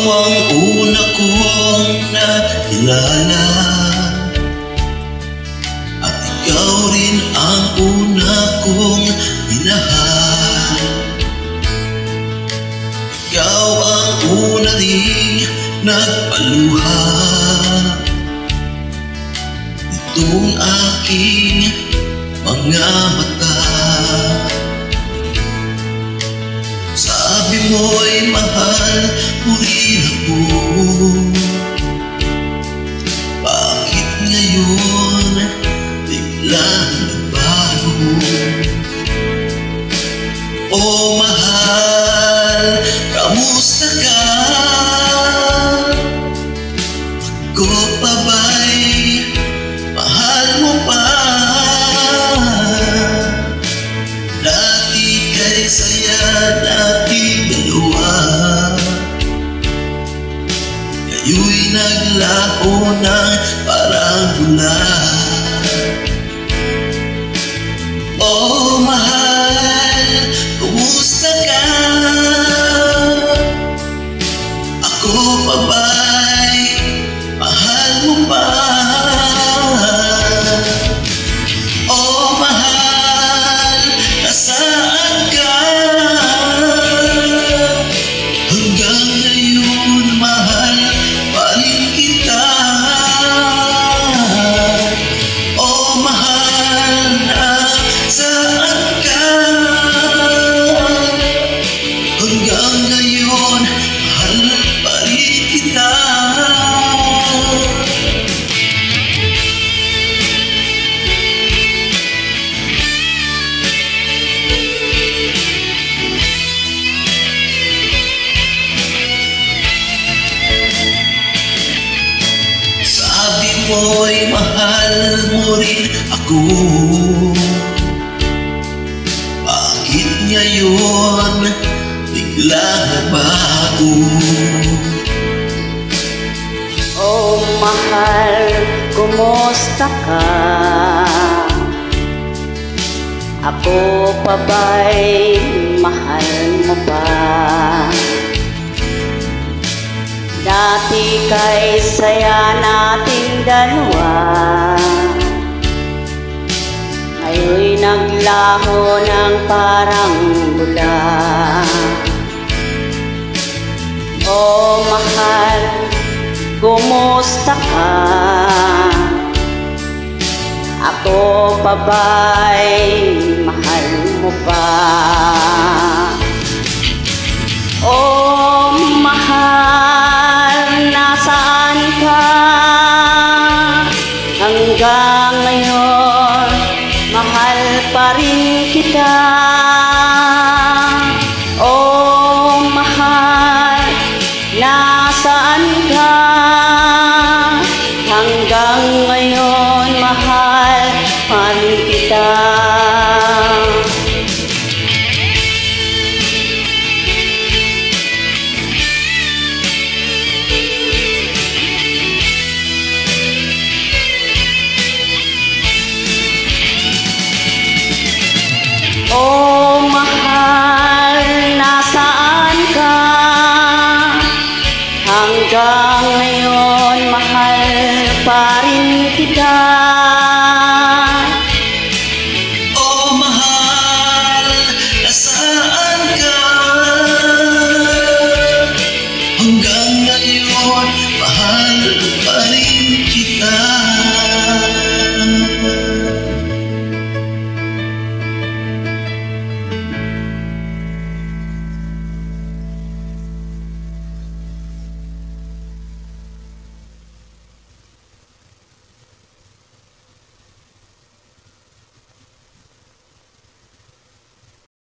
ang una kong nakilala, at ikaw rin ang una kong minahal. Ikaw ang una ring nagpaluha nitong aking mga mata. Sabi mo'y mahal mo rin ako, bakit ngayon biglang nagbago? Oh mahal, kamusta ka? Ako pa ba'y mahal mo pa? Dati kay saya nating dalawa, ngayon'y naglaho ng parang bulan. Oh mahal, kumusta ka? Ako pa ba'y mahal mo pa? Oh mahal, nasaan ka? Hanggang ngayon mahal pa rin kita. Oh mahal, nasaan ka? Hanggang ngayon mahal pa rin kita. Sabi mo'y mahal mo rin ako, bakit ngayon biglang nagbago? Oh mahal, kumusta ka? Ako pa ba'y mahal mo pa? Dati kay saya nating dalawa, ngayon'y naglaho ng parang bula. Oh mahal, kumusta ka? Ako pa ba'y mahal mo pa? Oh mahal, nasaan ka? Hanggang ngayon mahal pa rin kita.